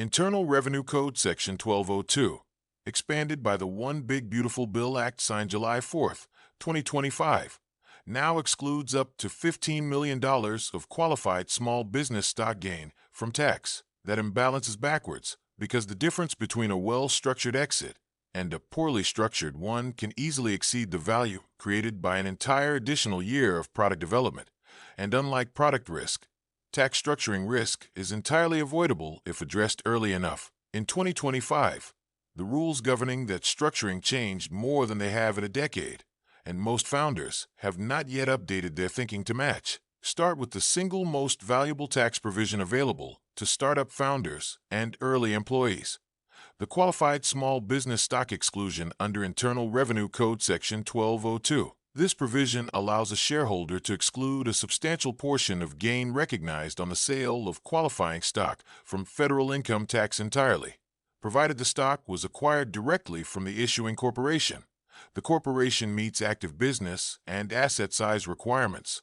Internal Revenue Code Section 1202, expanded by the One Big Beautiful Bill Act signed July 4, 2025, now excludes up to $15 million of qualified small business stock gain from tax. That imbalances backwards because the difference between a well-structured exit and a poorly structured one can easily exceed the value created by an entire additional year of product development. And unlike product risk, tax structuring risk is entirely avoidable if addressed early enough. In 2025, the rules governing that structuring changed more than they have in a decade, and most founders have not yet updated their thinking to match. Start with the single most valuable tax provision available to startup founders and early employees: the Qualified Small Business Stock Exclusion under Internal Revenue Code Section 1202. This provision allows a shareholder to exclude a substantial portion of gain recognized on the sale of qualifying stock from federal income tax entirely, provided the stock was acquired directly from the issuing corporation, the corporation meets active business and asset size requirements,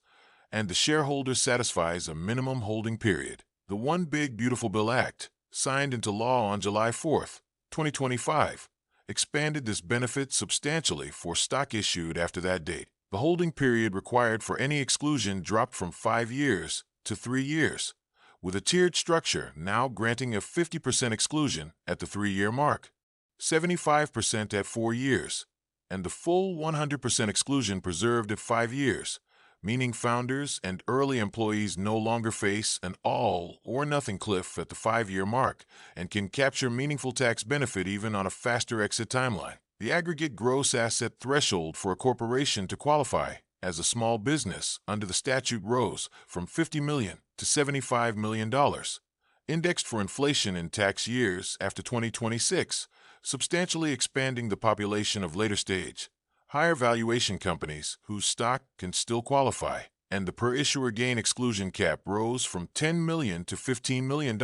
and the shareholder satisfies a minimum holding period. The One Big Beautiful Bill Act, signed into law on July 4, 2025, expanded this benefit substantially for stock issued after that date. The holding period required for any exclusion dropped from 5 years to 3 years, with a tiered structure now granting a 50% exclusion at the 3-year mark, 75% at 4 years, and the full 100% exclusion preserved at 5 years, meaning founders and early employees no longer face an all-or-nothing cliff at the 5-year mark and can capture meaningful tax benefit even on a faster exit timeline. The aggregate gross asset threshold for a corporation to qualify as a small business under the statute rose from $50 million to $75 million, indexed for inflation in tax years after 2026, substantially expanding the population of later-stage, higher valuation companies whose stock can still qualify, and the per-issuer gain exclusion cap rose from $10 million to $15 million,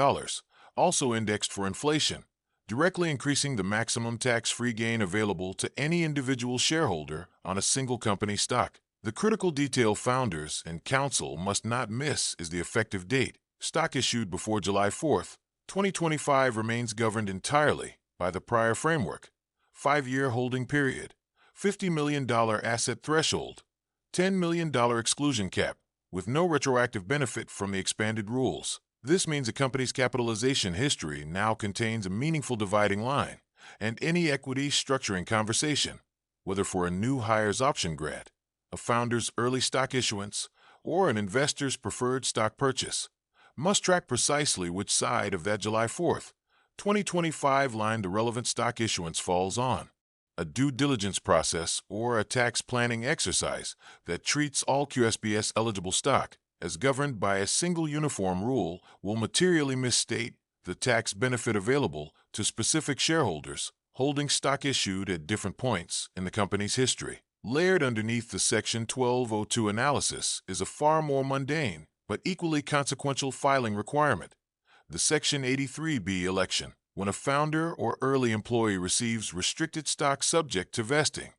also indexed for inflation, directly increasing the maximum tax-free gain available to any individual shareholder on a single company stock. The critical detail founders and counsel must not miss is the effective date. Stock issued before July 4, 2025 remains governed entirely by the prior framework: 5-year holding period, $50 million asset threshold, $10 million exclusion cap, with no retroactive benefit from the expanded rules. This means a company's capitalization history now contains a meaningful dividing line, and any equity structuring conversation, whether for a new hire's option grant, a founder's early stock issuance, or an investor's preferred stock purchase, must track precisely which side of that July 4, 2025 line the relevant stock issuance falls on. A due diligence process or a tax planning exercise that treats all QSBS-eligible stock as governed by a single uniform rule will materially misstate the tax benefit available to specific shareholders holding stock issued at different points in the company's history. Layered underneath the Section 1202 analysis is a far more mundane but equally consequential filing requirement: the Section 83B election. When a founder or early employee receives restricted stock subject to vesting,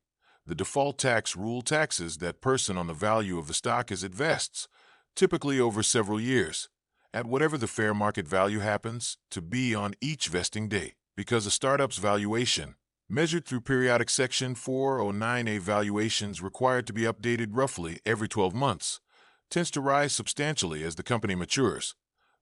the default tax rule taxes that person on the value of the stock as it vests, typically over several years, at whatever the fair market value happens to be on each vesting date. Because a startup's valuation, measured through periodic Section 409A valuations required to be updated roughly every 12 months, tends to rise substantially as the company matures,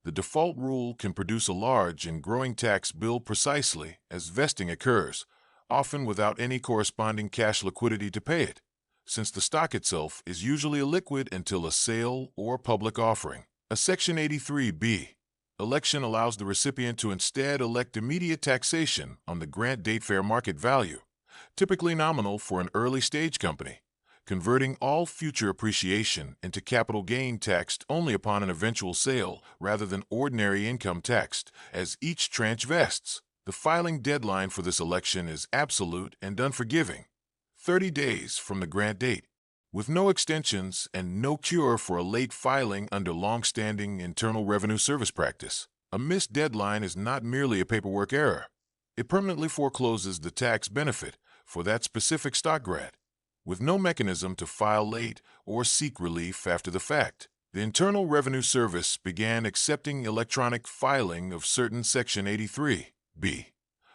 the default rule can produce a large and growing tax bill precisely as vesting occurs, often without any corresponding cash liquidity to pay it, since the stock itself is usually illiquid until a sale or public offering. A Section 83B election allows the recipient to instead elect immediate taxation on the grant date fair market value, typically nominal for an early-stage company, converting all future appreciation into capital gain taxed only upon an eventual sale rather than ordinary income taxed as each tranche vests. The filing deadline for this election is absolute and unforgiving: 30 days from the grant date, with no extensions and no cure for a late filing under long-standing Internal Revenue Service practice. A missed deadline is not merely a paperwork error. It permanently forecloses the tax benefit for that specific stock grant, with no mechanism to file late or seek relief after the fact. The Internal Revenue Service began accepting electronic filing of certain Section 83(b)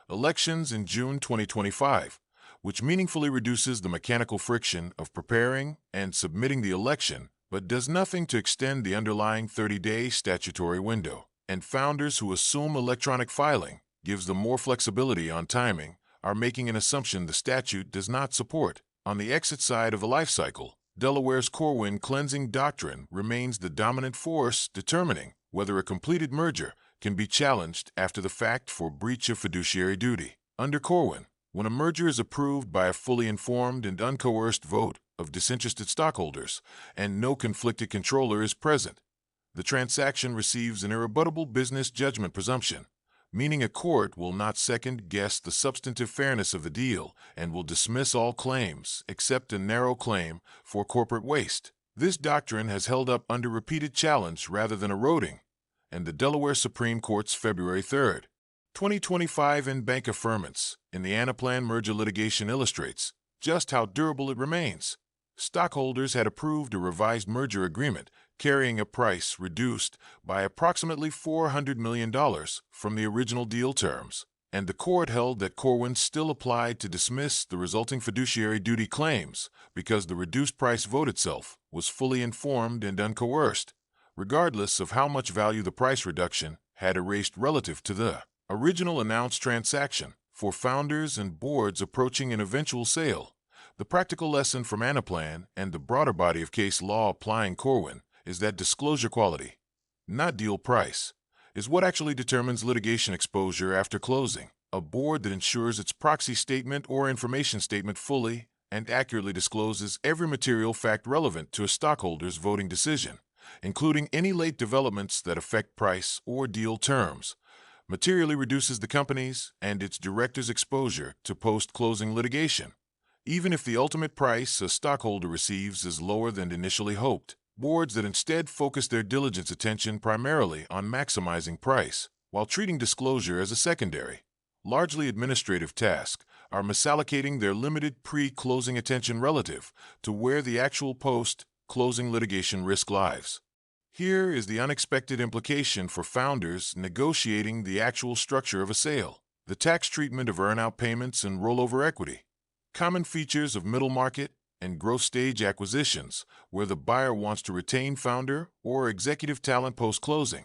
elections in June 2025, which meaningfully reduces the mechanical friction of preparing and submitting the election, but does nothing to extend the underlying 30-day statutory window. And founders who assume electronic filing gives them more flexibility on timing are making an assumption the statute does not support. On the exit side of the life cycle, Delaware's Corwin cleansing doctrine remains the dominant force determining whether a completed merger can be challenged after the fact for breach of fiduciary duty. Under Corwin, when a merger is approved by a fully informed and uncoerced vote of disinterested stockholders and no conflicted controller is present, the transaction receives an irrebuttable business judgment presumption, meaning a court will not second-guess the substantive fairness of the deal and will dismiss all claims except a narrow claim for corporate waste. This doctrine has held up under repeated challenge rather than eroding, and the Delaware Supreme Court's February 3, 2025 in-bank affirmance in the Anaplan merger litigation illustrates just how durable it remains. Stockholders had approved a revised merger agreement carrying a price reduced by approximately $400 million from the original deal terms, and the court held that Corwin still applied to dismiss the resulting fiduciary duty claims because the reduced price vote itself was fully informed and uncoerced, regardless of how much value the price reduction had erased relative to the original announced transaction. For founders and boards approaching an eventual sale, the practical lesson from Anaplan and the broader body of case law applying Corwin is that disclosure quality, not deal price, is what actually determines litigation exposure after closing. A board that ensures its proxy statement or information statement fully and accurately discloses every material fact relevant to a stockholder's voting decision, including any late developments that affect price or deal terms, materially reduces the company's and its directors' exposure to post-closing litigation, even if the ultimate price a stockholder receives is lower than initially hoped. Boards that instead focus their diligence attention primarily on maximizing price, while treating disclosure as a secondary, largely administrative task, are misallocating their limited pre-closing attention relative to where the actual post-closing litigation risk lies. Here is the unexpected implication for founders negotiating the actual structure of a sale: the tax treatment of earnout payments and rollover equity. Common features of middle market and growth stage acquisitions, where the buyer wants to retain founder or executive talent post-closing,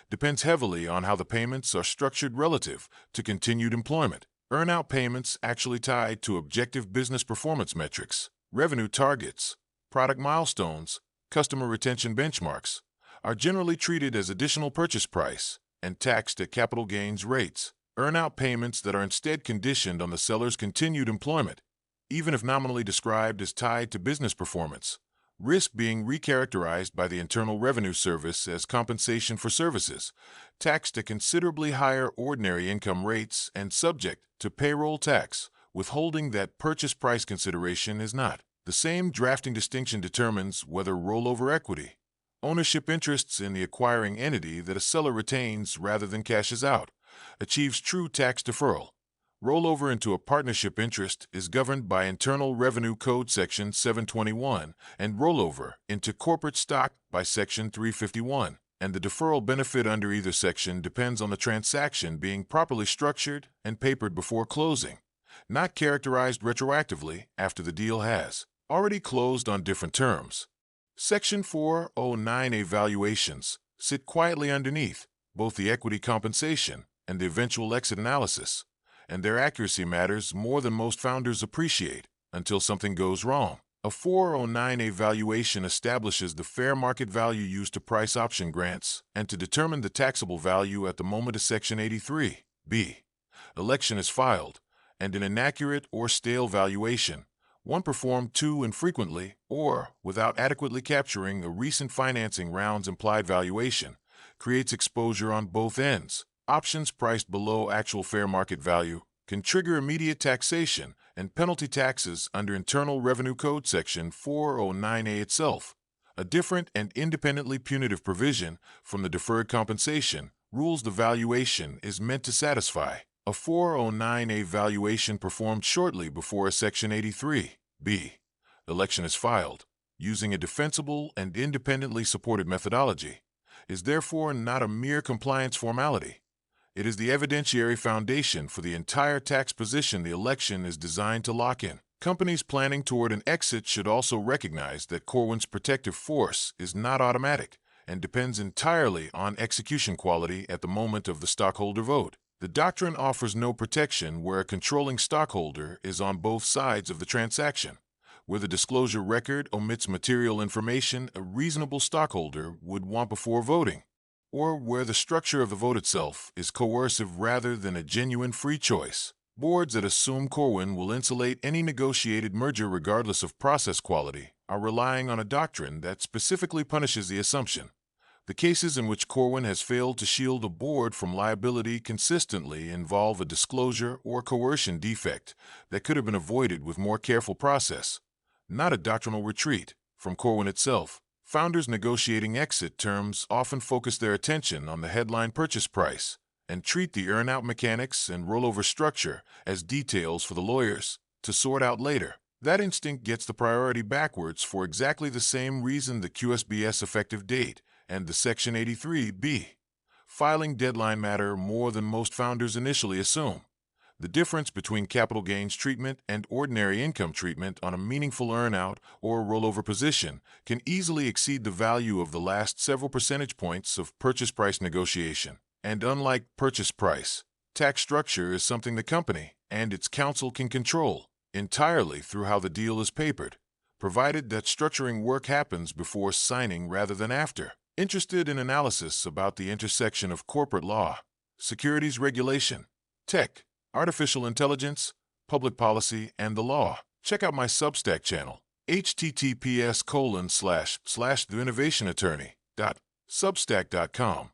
depends heavily on how the payments are structured relative to continued employment. Earnout payments actually tied to objective business performance metrics, revenue targets, product milestones, customer retention benchmarks, are generally treated as additional purchase price and taxed at capital gains rates. Earnout payments that are instead conditioned on the seller's continued employment, even if nominally described as tied to business performance, risk being recharacterized by the Internal Revenue Service as compensation for services, taxed at considerably higher ordinary income rates and subject to payroll tax, withholding that purchase price consideration is not. The same drafting distinction determines whether rollover equity, ownership interests in the acquiring entity that a seller retains rather than cashes out, achieves true tax deferral. Rollover into a partnership interest is governed by Internal Revenue Code Section 721 and rollover into corporate stock by Section 351, and the deferral benefit under either section depends on the transaction being properly structured and papered before closing, not characterized retroactively after the deal has already closed on different terms. Section 409A valuations sit quietly underneath both the equity compensation and the eventual exit analysis, and their accuracy matters more than most founders appreciate until something goes wrong. A 409A valuation establishes the fair market value used to price option grants and to determine the taxable value at the moment a Section 83(b) election is filed, and an inaccurate or stale valuation, one performed too infrequently or without adequately capturing a recent financing round's implied valuation, creates exposure on both ends. Options priced below actual fair market value can trigger immediate taxation and penalty taxes under Internal Revenue Code Section 409A itself. A different and independently punitive provision from the deferred compensation rules the valuation is meant to satisfy. A 409A valuation performed shortly before a Section 83(b) election is filed using a defensible and independently supported methodology, is therefore not a mere compliance formality. It is the evidentiary foundation for the entire tax position the election is designed to lock in. Companies planning toward an exit should also recognize that Corwin's protective force is not automatic and depends entirely on execution quality at the moment of the stockholder vote. The doctrine offers no protection where a controlling stockholder is on both sides of the transaction, where the disclosure record omits material information a reasonable stockholder would want before voting, or where the structure of the vote itself is coercive rather than a genuine free choice. Boards that assume Corwin will insulate any negotiated merger regardless of process quality are relying on a doctrine that specifically punishes the assumption. The cases in which Corwin has failed to shield a board from liability consistently involve a disclosure or coercion defect that could have been avoided with more careful process, not a doctrinal retreat from Corwin itself. Founders negotiating exit terms often focus their attention on the headline purchase price and treat the earn-out mechanics and rollover structure as details for the lawyers to sort out later. That instinct gets the priority backwards for exactly the same reason the QSBS effective date and the Section 83B filing deadline matter more than most founders initially assume. The difference between capital gains treatment and ordinary income treatment on a meaningful earn-out or rollover position can easily exceed the value of the last several percentage points of purchase price negotiation. And unlike purchase price, tax structure is something the company and its counsel can control entirely through how the deal is papered, provided that structuring work happens before signing rather than after. Interested in analysis about the intersection of corporate law, securities regulation, tech, artificial intelligence, public policy, and the law? Check out my Substack channel, https://theinnovationattorney.substack.com.